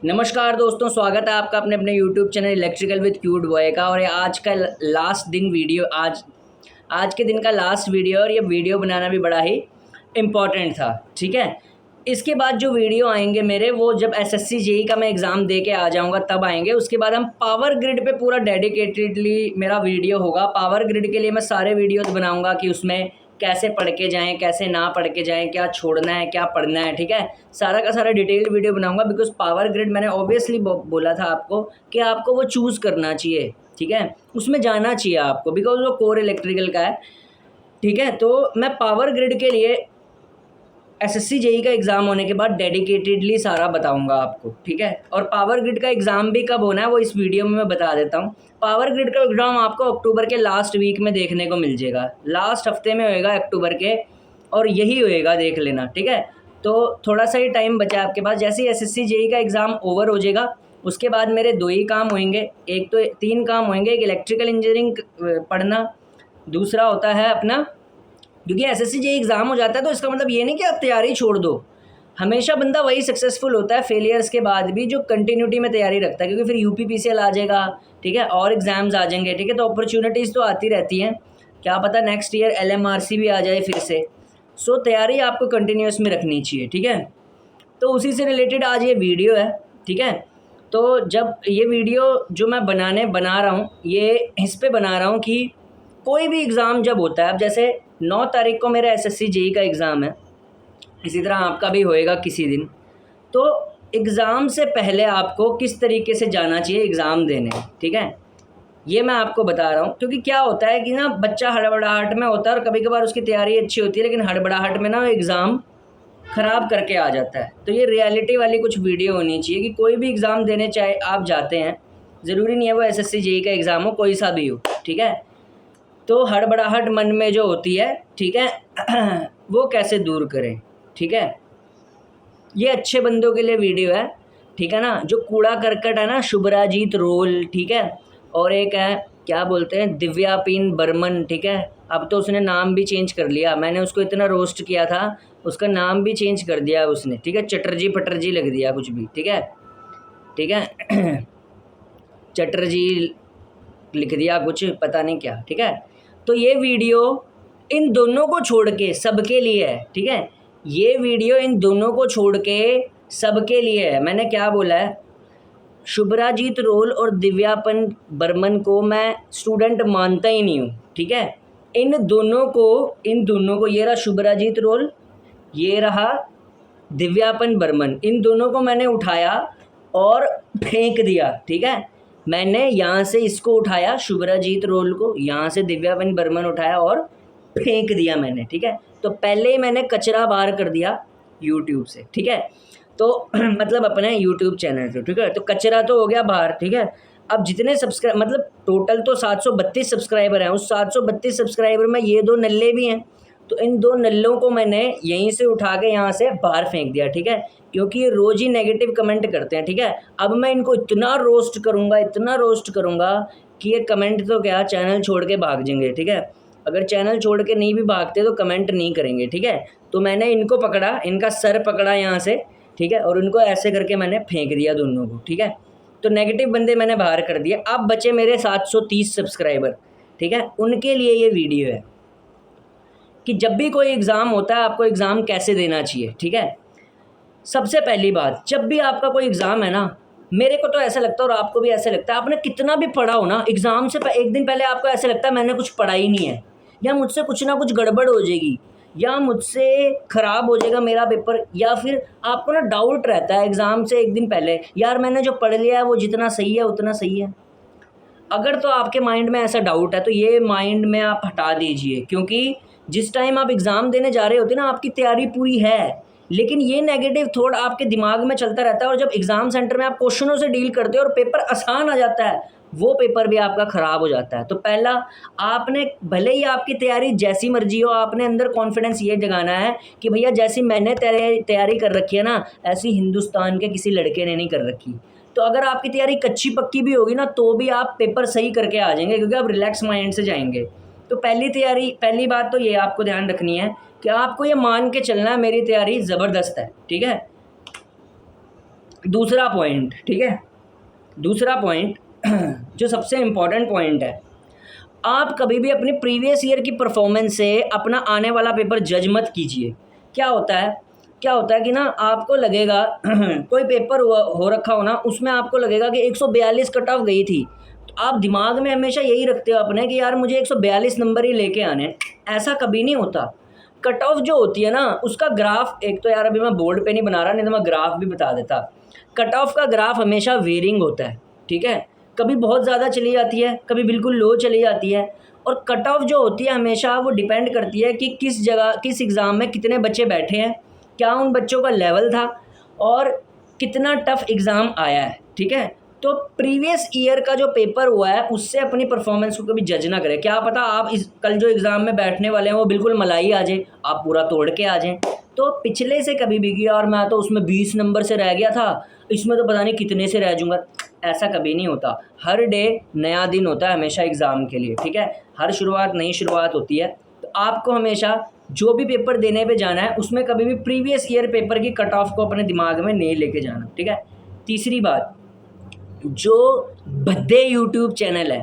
नमस्कार दोस्तों, स्वागत है आपका अपने अपने YouTube channel electrical with cute boy का। और ये आज का लास्ट दिन वीडियो आज के दिन का लास्ट वीडियो। और ये वीडियो बनाना भी बड़ा ही इम्पॉर्टेंट था। ठीक है, इसके बाद जो वीडियो आएंगे मेरे, वो जब एसएससी जेई का मैं एग्ज़ाम दे के आ जाऊँगा तब आएंगे। उसके बाद हम पावर ग्रिड पे पूरा डेडिकेटेडली मेरा वीडियो होगा। पावर ग्रिड के लिए मैं सारे वीडियोज़ बनाऊँगा कि उसमें कैसे पढ़ के जाएँ, कैसे ना पढ़ के जाएँ, क्या छोड़ना है, क्या पढ़ना है। ठीक है, सारा का सारा डिटेल्ड वीडियो बनाऊंगा। बिकॉज पावर ग्रिड मैंने ऑब्वियसली बोला था आपको कि आपको वो चूज़ करना चाहिए। ठीक है, उसमें जाना चाहिए आपको, बिकॉज वो कोर इलेक्ट्रिकल का है। ठीक है, तो मैं पावर ग्रिड के लिए एसएससी जेई का एग्ज़ाम होने के बाद डेडिकेटेडली सारा बताऊंगा आपको। ठीक है, और पावर ग्रिड का एग्ज़ाम भी कब होना है वो इस वीडियो में मैं बता देता हूँ। पावर ग्रिड का एग्ज़ाम आपको अक्टूबर के लास्ट वीक में देखने को मिल जाएगा। लास्ट हफ्ते में होएगा अक्टूबर के, और यही होएगा, देख लेना। ठीक है, तो थोड़ा सा ही टाइम बचा है आपके पास। जैसे ही एसएससी जेई का एग्ज़ाम ओवर हो जाएगा, उसके बाद मेरे 2 ही काम होंगे। एक तो 3 काम होंगे। एक इलेक्ट्रिकल इंजीनियरिंग पढ़ना, दूसरा होता है अपना, क्योंकि एसएससी जेई एग्ज़ाम हो जाता है तो इसका मतलब ये नहीं कि आप तैयारी छोड़ दो। हमेशा बंदा वही सक्सेसफुल होता है फेलियर्स के बाद भी जो कंटिन्यूटी में तैयारी रखता है, क्योंकि फिर यूपीपीसीएल आ जाएगा। ठीक है, और एग्ज़ाम्स आ जाएंगे। ठीक है, तो अपॉर्चुनिटीज़ तो आती रहती हैं। क्या पता नेक्स्ट ईयर एलएमआरसी भी आ जाए फिर से। सो तैयारी आपको कंटिन्यूस में रखनी चाहिए। ठीक है, तो उसी से रिलेटेड आज ये वीडियो है। ठीक है, तो जब ये वीडियो जो मैं बना रहा हूँ, ये इस पे बना रहा हूँ कि कोई भी एग्ज़ाम जब होता है, अब जैसे 9 तारीख को मेरा एसएससी जेई का एग्ज़ाम है, इसी तरह आपका भी होएगा किसी दिन। तो एग्ज़ाम से पहले आपको किस तरीके से जाना चाहिए एग्ज़ाम देने। ठीक है, ये मैं आपको बता रहा हूँ। क्योंकि क्या होता है कि ना, बच्चा हड़बड़ाहट में होता है और कभी कभार उसकी तैयारी अच्छी होती है, लेकिन हड़बड़ाहट में ना एग्ज़ाम ख़राब करके आ जाता है। तो ये रियलिटी वाली कुछ वीडियो होनी चाहिए कि कोई भी एग्ज़ाम देने चाहे आप जाते हैं, ज़रूरी नहीं है वो एसएससी जेई का एग्ज़ाम हो, कोई सा भी हो। ठीक है, तो हड़बड़ाहट मन में जो होती है, ठीक है, वो कैसे दूर करें। ठीक है, ये अच्छे बंदों के लिए वीडियो है। ठीक है ना, जो कूड़ा करकट है ना, शुभराजीत रोल। ठीक है, और एक है, क्या बोलते हैं, दिव्यापीन बर्मन। ठीक है, अब तो उसने नाम भी चेंज कर लिया। मैंने उसको इतना रोस्ट किया था, उसका नाम भी चेंज कर दिया उसने। ठीक है, चटर्जी पटर्जी लग दिया कुछ भी। ठीक है, ठीक है, चटर्जी लिख दिया कुछ, पता नहीं क्या। ठीक है, तो ये वीडियो इन दोनों को छोड़ के सबके लिए है। ठीक है, ये वीडियो इन दोनों को छोड़ के सबके लिए है। मैंने क्या बोला है, शुभराजीत रोल और दिव्यापन बर्मन को मैं स्टूडेंट मानता ही नहीं हूँ। ठीक है, इन दोनों को ये रहा शुभराजीत रोल, ये रहा दिव्यापन बर्मन, इन दोनों को मैंने उठाया और फेंक दिया। ठीक है, मैंने यहाँ से इसको उठाया, शुभराजीत रोल को, यहाँ से दिव्यापन बर्मन उठाया और फेंक दिया मैंने। ठीक है, तो पहले ही मैंने कचरा बाहर कर दिया यूट्यूब से। ठीक है, तो मतलब अपने यूट्यूब चैनल से। ठीक है, तो कचरा तो हो गया बाहर। ठीक है, अब जितने सब्सक्राइब, मतलब टोटल तो 732 सब्सक्राइबर हैं। उस 732 सब्सक्राइबर में ये 2 नल्ले भी हैं। तो इन 2 नल्लों को मैंने यहीं से उठा के यहाँ से बाहर फेंक दिया। ठीक है, क्योंकि ये रोज़ ही नेगेटिव कमेंट करते हैं। ठीक है, अब मैं इनको इतना रोस्ट करूँगा कि ये कमेंट तो क्या, चैनल छोड़ के भाग जाएंगे। ठीक है, अगर चैनल छोड़ के नहीं भी भागते तो कमेंट नहीं करेंगे। ठीक है, तो मैंने इनको पकड़ा, इनका सर पकड़ा यहाँ से। ठीक है, और उनको ऐसे करके मैंने फेंक दिया दोनों को। ठीक है, तो नेगेटिव बंदे मैंने बाहर कर दिए। अब बचे मेरे 730 सब्सक्राइबर। ठीक है, उनके लिए ये वीडियो है कि जब भी कोई एग्ज़ाम होता है आपको एग्ज़ाम कैसे देना चाहिए। ठीक है, सबसे पहली बात, जब भी आपका कोई एग्ज़ाम है ना, मेरे को तो ऐसा लगता है और आपको भी ऐसा लगता है, आपने कितना भी पढ़ा हो ना, एग्ज़ाम से एक दिन पहले आपको ऐसा लगता है मैंने कुछ पढ़ा ही नहीं है, या मुझसे कुछ ना कुछ गड़बड़ हो जाएगी, या मुझसे ख़राब हो जाएगा मेरा पेपर, या फिर आपको ना डाउट रहता है एग्ज़ाम से एक दिन पहले, यार मैंने जो पढ़ लिया है वो जितना सही है उतना सही है। अगर तो आपके माइंड में ऐसा डाउट है तो ये माइंड में आप हटा दीजिए, क्योंकि जिस टाइम आप एग्ज़ाम देने जा रहे होते हैं ना, आपकी तैयारी पूरी है, लेकिन ये नेगेटिव थॉट आपके दिमाग में चलता रहता है। और जब एग्ज़ाम सेंटर में आप क्वेश्चनों से डील करते हो और पेपर आसान आ जाता है, वो पेपर भी आपका ख़राब हो जाता है। तो पहला, आपने भले ही आपकी तैयारी जैसी मर्जी हो, आपने अंदर कॉन्फिडेंस ये जगाना है कि भैया जैसी मैंने तैयारी कर रखी है ना, ऐसी हिंदुस्तान के किसी लड़के ने नहीं कर रखी। तो अगर आपकी तैयारी कच्ची पक्की भी होगी ना, तो भी आप पेपर सही करके आ जाएंगे, क्योंकि आप रिलैक्स माइंड से जाएंगे। तो पहली बात तो ये आपको ध्यान रखनी है कि आपको ये मान के चलना है मेरी तैयारी ज़बरदस्त है। ठीक है, दूसरा पॉइंट, ठीक है, दूसरा पॉइंट जो सबसे इम्पॉर्टेंट पॉइंट है, आप कभी भी अपने प्रीवियस ईयर की परफॉर्मेंस से अपना आने वाला पेपर जज मत कीजिए। क्या होता है, क्या होता है कि ना आपको लगेगा कोई पेपर हो रखा हो ना, उसमें आपको लगेगा कि 142 कट ऑफ गई थी, तो आप दिमाग में हमेशा यही रखते हो अपने कि यार मुझे 142 नंबर ही लेके आने। ऐसा कभी नहीं होता। कट ऑफ जो होती है ना, उसका ग्राफ, एक तो यार अभी मैं बोर्ड पे नहीं बना रहा, नहीं तो मैं ग्राफ भी बता देता। कट ऑफ का ग्राफ हमेशा वेरिंग होता है, ठीक है, कभी बहुत ज़्यादा चली जाती है, कभी बिल्कुल लो चली जाती है। और कट ऑफ जो होती है हमेशा वो डिपेंड करती है कि किस जगह, किस एग्ज़ाम में कितने बच्चे बैठे हैं, क्या उन बच्चों का लेवल था, और कितना टफ एग्ज़ाम आया है, ठीक है। तो प्रीवियस ईयर का जो पेपर हुआ है उससे अपनी परफॉर्मेंस को कभी जज ना करें। क्या पता आप इस कल जो एग्ज़ाम में बैठने वाले हैं वो बिल्कुल मलाई आ जाए, आप पूरा तोड़ के आ जाएं। तो पिछले से कभी भी कि यार मैं तो उसमें 20 नंबर से रह गया था, इसमें तो पता नहीं कितने से रह जाऊँगा, ऐसा कभी नहीं होता। हर डे नया दिन होता है हमेशा एग्ज़ाम के लिए, ठीक है। हर शुरुआत नई शुरुआत होती है। तो आपको हमेशा जो भी पेपर देने पे जाना है उसमें कभी भी प्रीवियस ईयर पेपर की कट ऑफ को अपने दिमाग में नहीं लेके जाना, ठीक है। तीसरी बात, जो भद्दे यूट्यूब चैनल है,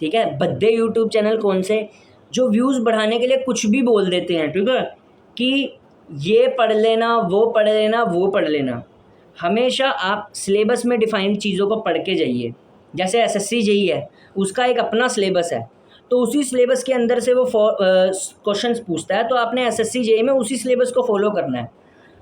ठीक है, भद्दे यूट्यूब चैनल कौन से, जो व्यूज़ बढ़ाने के लिए कुछ भी बोल देते हैं, ठीक है, कि ये पढ़ लेना, वो पढ़ लेना, वो पढ़ लेना। हमेशा आप सिलेबस में डिफाइंड चीज़ों को पढ़ के जाइए। जैसे एसएससी जेईई है, उसका एक अपना सिलेबस है, तो उसी सिलेबस के अंदर से वो क्वेश्चंस पूछता है, तो आपने एसएससी जेईई में उसी सिलेबस को फॉलो करना है।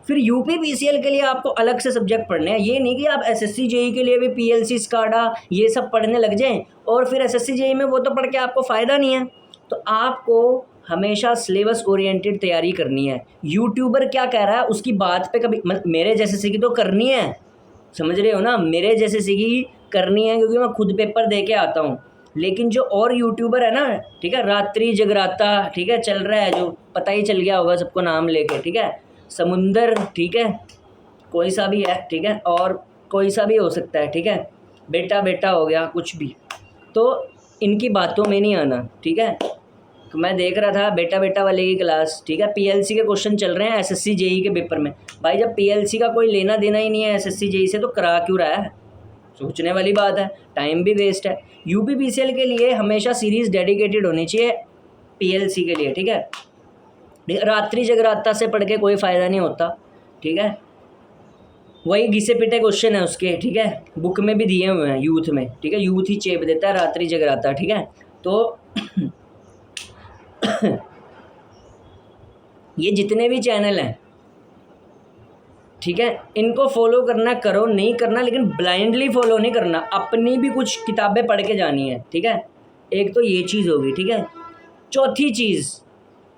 फिर यूपी पीसीएल के लिए आपको अलग से सब्जेक्ट पढ़ने हैं। ये नहीं कि आप एसएससी जेईई के लिए भी पीएलसी, स्काडा ये सब पढ़ने लग जाएं और फिर एसएससी जेईई में वो तो पढ़ के आपको फ़ायदा नहीं है। तो आपको हमेशा सिलेबस ओरिएंटेड तैयारी करनी है। यूट्यूबर क्या कह रहा है उसकी बात पे कभी मेरे जैसे से की तो करनी है, समझ रहे हो ना, मेरे जैसे से की करनी है, क्योंकि मैं खुद पेपर दे के आता हूँ। लेकिन जो और यूट्यूबर है ना, ठीक है, रात्रि जगराता, ठीक है, चल रहा है, जो पता ही चल गया होगा सबको नाम लेके, ठीक है, समुंदर, ठीक है, कोई सा भी है, ठीक है, और कोई सा भी हो सकता है, ठीक है, बेटा बेटा हो गया, कुछ भी, तो इनकी बातों में नहीं आना, ठीक है। तो मैं देख रहा था बेटा बेटा वाले की क्लास, ठीक है, पीएलसी के क्वेश्चन चल रहे हैं एसएससी जेईई के पेपर में। भाई जब पीएलसी का कोई लेना देना ही नहीं है एसएससी जेईई से, तो करा क्यों रहा है, सोचने वाली बात है, टाइम भी वेस्ट है। यूपी पीसीएल के लिए हमेशा सीरीज़ डेडिकेटेड होनी चाहिए पीएलसी के लिए, ठीक है। रात्रि जगराता से पढ़ के कोई फ़ायदा नहीं होता, ठीक है, वही घिसे पिटे क्वेश्चन है उसके, ठीक है, बुक में भी दिए हुए हैं यूथ में, ठीक है, यूथ ही चेप देता है रात्रि जगराता, ठीक है। तो ये जितने भी चैनल हैं, ठीक है, इनको फॉलो करना करो, नहीं करना लेकिन ब्लाइंडली फॉलो नहीं करना, अपनी भी कुछ किताबें पढ़ के जानी है, ठीक है। एक तो ये चीज़ होगी, ठीक है।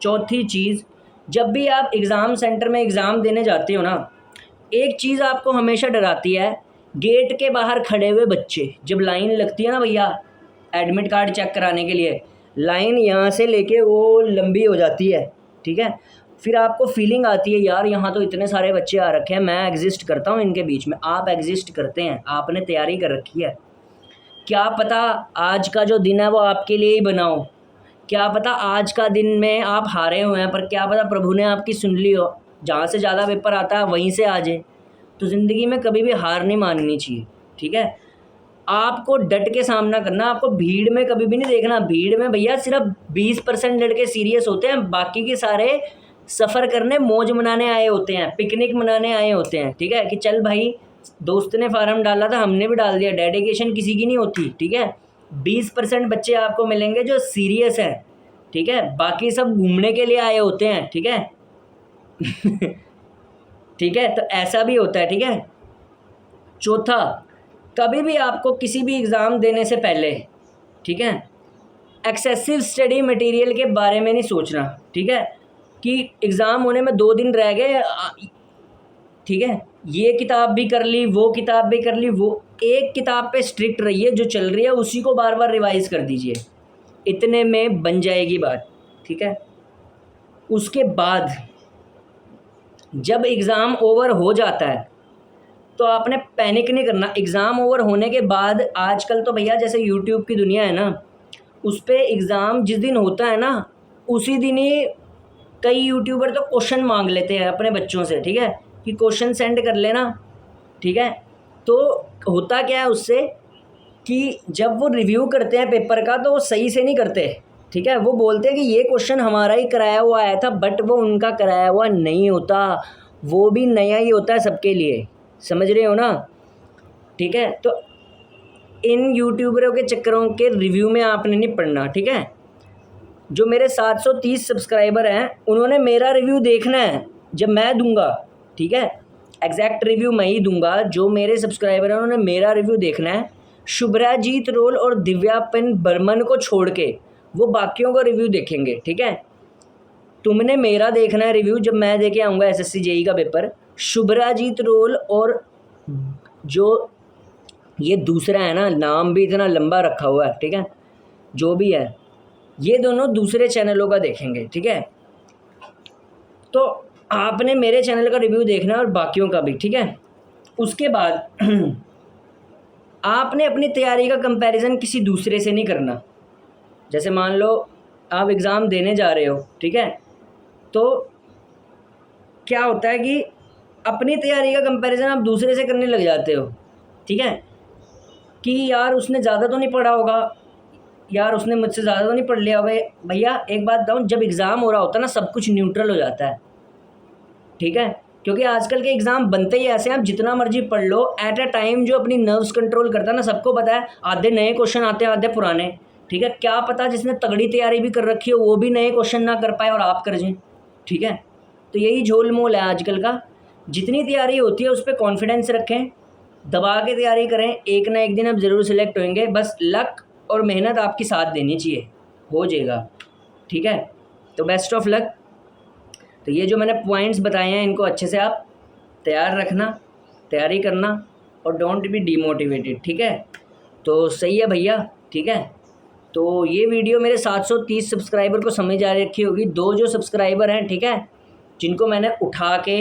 चौथी चीज़, जब भी आप एग्ज़ाम सेंटर में एग्ज़ाम देने जाते हो ना, एक चीज़ आपको हमेशा डराती है, गेट के बाहर खड़े हुए बच्चे, जब लाइन लगती है ना भैया एडमिट कार्ड चेक कराने के लिए, लाइन यहाँ से लेके वो लंबी हो जाती है, ठीक है, फिर आपको फीलिंग आती है यार यहाँ तो इतने सारे बच्चे आ रखे हैं, मैं एग्जिस्ट करता हूँ इनके बीच में। आप एग्जिस्ट करते हैं, आपने तैयारी कर रखी है, क्या पता आज का जो दिन है वो आपके लिए ही बना हो, क्या पता आज का दिन में आप हारे हुए हैं, पर क्या पता प्रभु ने आपकी सुन ली हो, जहाँ से ज़्यादा पेपर आता है वहीं से आ जाए। तो ज़िंदगी में कभी भी हार नहीं माननी चाहिए, ठीक है। आपको डट के सामना करना, आपको भीड़ में कभी भी नहीं देखना। भीड़ में भैया सिर्फ 20% लड़के सीरियस होते हैं, बाकी के सारे सफ़र करने, मौज मनाने आए होते हैं, पिकनिक मनाने आए होते हैं, ठीक है, कि चल भाई दोस्त ने फार्म डाला था हमने भी डाल दिया, डेडिकेशन किसी की नहीं होती, ठीक है। 20% बच्चे आपको मिलेंगे जो सीरियस हैं, ठीक है, बाकी सब घूमने के लिए आए होते हैं, ठीक है। ठीक है, तो ऐसा भी होता है, ठीक है। चौथा, कभी भी आपको किसी भी एग्ज़ाम देने से पहले, ठीक है, एक्सेसिव स्टडी मटेरियल के बारे में नहीं सोचना, ठीक है, कि एग्ज़ाम होने में 2 दिन रह गए, ठीक है, ये किताब भी कर ली, वो किताब भी कर ली, वो एक किताब पे स्ट्रिक्ट रहिए, जो चल रही है उसी को बार बार रिवाइज कर दीजिए, इतने में बन जाएगी बात, ठीक है। उसके बाद जब एग्ज़ाम ओवर हो जाता है तो आपने पैनिक नहीं करना। एग्ज़ाम ओवर होने के बाद आजकल तो भैया जैसे यूट्यूब की दुनिया है ना, उस पर एग्ज़ाम जिस दिन होता है ना उसी दिन ही कई यूट्यूबर तो क्वेश्चन मांग लेते हैं अपने बच्चों से, ठीक है, कि क्वेश्चन सेंड कर लेना, ठीक है, तो होता क्या है उससे कि जब वो रिव्यू करते हैं पेपर का तो वो सही से नहीं करते, ठीक है। वो बोलते हैं कि ये क्वेश्चन हमारा ही कराया हुआ आया था, बट वो उनका कराया हुआ नहीं होता, वो भी नया ही होता है सबके लिए, समझ रहे हो ना, ठीक है। तो इन यूट्यूबरों के चक्करों के रिव्यू में आपने नहीं पढ़ना, ठीक है। जो मेरे 730 सब्सक्राइबर हैं उन्होंने मेरा रिव्यू देखना है जब मैं दूंगा, ठीक है। एग्जैक्ट रिव्यू मैं ही दूंगा, जो मेरे सब्सक्राइबर हैं उन्होंने मेरा रिव्यू देखना है। शुभ्राजीत रोल और दिव्यापन बर्मन को छोड़ के वो बाकियों का रिव्यू देखेंगे, ठीक है। तुमने मेरा देखना है रिव्यू जब मैं दे के आऊँगा SSC JEE का पेपर। शुभ्राजीत रोल और जो ये दूसरा है ना, नाम भी इतना लंबा रखा हुआ है, ठीक है, जो भी है, ये दोनों दूसरे चैनलों का देखेंगे, ठीक है। तो आपने मेरे चैनल का रिव्यू देखना है और बाकियों का भी, ठीक है। उसके बाद आपने अपनी तैयारी का कंपैरिजन किसी दूसरे से नहीं करना। जैसे मान लो आप एग्ज़ाम देने जा रहे हो, ठीक है, तो क्या होता है कि अपनी तैयारी का कंपैरिजन आप दूसरे से करने लग जाते हो, ठीक है, कि यार उसने ज़्यादा तो नहीं पढ़ा होगा, यार उसने मुझसे ज़्यादा तो नहीं पढ़ लिया होगा। भैया एक बात बताऊँ, जब एग्ज़ाम हो रहा होता है ना सब कुछ न्यूट्रल हो जाता है, ठीक है, क्योंकि आजकल के एग्ज़ाम बनते ही ऐसे हैं, आप जितना मर्जी पढ़ लो, एट अ टाइम जो अपनी नर्व्स कंट्रोल करता है ना, सबको पता है आधे नए क्वेश्चन आते हैं आधे पुराने, ठीक है। क्या पता जिसने तगड़ी तैयारी भी कर रखी हो वो भी नए क्वेश्चन ना कर पाए और आप कर जाएं, ठीक है। तो यही झोल मोल है आजकल का। जितनी तैयारी होती है उस पर कॉन्फिडेंस रखें, दबा के तैयारी करें, एक ना एक दिन आप ज़रूर सिलेक्ट होंगे, बस लक और मेहनत आपकी साथ देनी चाहिए, हो जाएगा, ठीक है। तो बेस्ट ऑफ लक। तो ये जो मैंने पॉइंट्स बताए हैं इनको अच्छे से आप तैयार रखना, तैयारी करना और डोंट बी डीमोटिवेटेड, ठीक है। तो सही है भैया, ठीक है। तो ये वीडियो मेरे 730 सब्सक्राइबर को समझ आ रखी होगी। 2 जो सब्सक्राइबर हैं, ठीक है, जिनको मैंने उठा के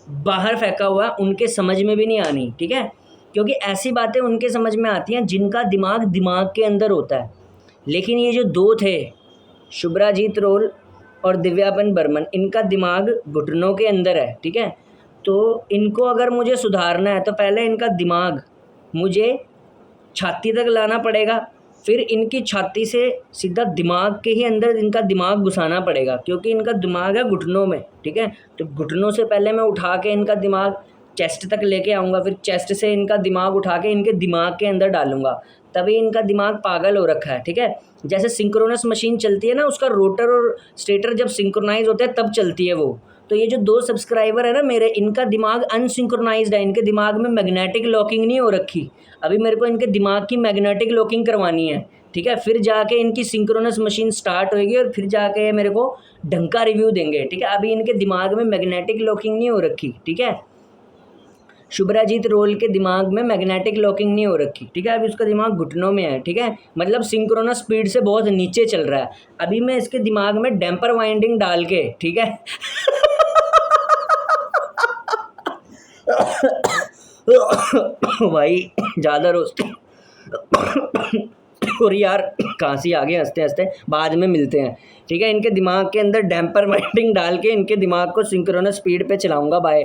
बाहर फेंका हुआ, उनके समझ में भी नहीं आनी, ठीक है, क्योंकि ऐसी बातें उनके समझ में आती हैं जिनका दिमाग के अंदर होता है। लेकिन ये जो 2 थे, शुभ्राजीत रोल और दिव्यापन बर्मन, इनका दिमाग घुटनों के अंदर है, ठीक है। तो इनको अगर मुझे सुधारना है तो पहले इनका दिमाग मुझे छाती तक लाना पड़ेगा, फिर इनकी छाती से सीधा दिमाग के ही अंदर इनका दिमाग घुसाना पड़ेगा, क्योंकि इनका दिमाग है घुटनों में, ठीक है। तो घुटनों से पहले मैं उठा के इनका दिमाग चेस्ट तक लेके आऊँगा, फिर चेस्ट से इनका दिमाग उठा के इनके दिमाग के अंदर डालूँगा, तभी इनका दिमाग पागल हो रखा है, ठीक है। जैसे सिंक्रोनस मशीन चलती है ना, उसका रोटर और स्टेटर जब सिंक्रोनाइज होते हैं तब चलती है वो। तो ये जो 2 सब्सक्राइबर है ना मेरे, इनका दिमाग अनसिंक्रोनाइज्ड है, इनके दिमाग में मैग्नेटिक लॉकिंग नहीं हो रखी। अभी मेरे को इनके दिमाग की मैग्नेटिक लॉकिंग करवानी है, ठीक है, फिर जाके इनकी सिंक्रोनस मशीन स्टार्ट होएगी और फिर जाके मेरे को ढंग का रिव्यू देंगे, ठीक है। अभी इनके दिमाग में मैग्नेटिक लॉकिंग नहीं हो रखी, ठीक है। शुभ्राजीत रोल के दिमाग में मैग्नेटिक लॉकिंग नहीं हो रखी, ठीक है। अभी उसका दिमाग घुटनों में है, ठीक है, मतलब सिंक्रोनस स्पीड से बहुत नीचे चल रहा है। अभी मैं इसके दिमाग में डैम्पर वाइंडिंग डाल के, ठीक है भाई ज़्यादा रोस्ट और यार खांसी आ गई, हंसते हंसते बाद में मिलते हैं, ठीक है। इनके दिमाग के अंदर डैम्पर वाइंडिंग डाल के इनके दिमाग को सिंक्रोनस स्पीड पे चलाऊंगा, बाय।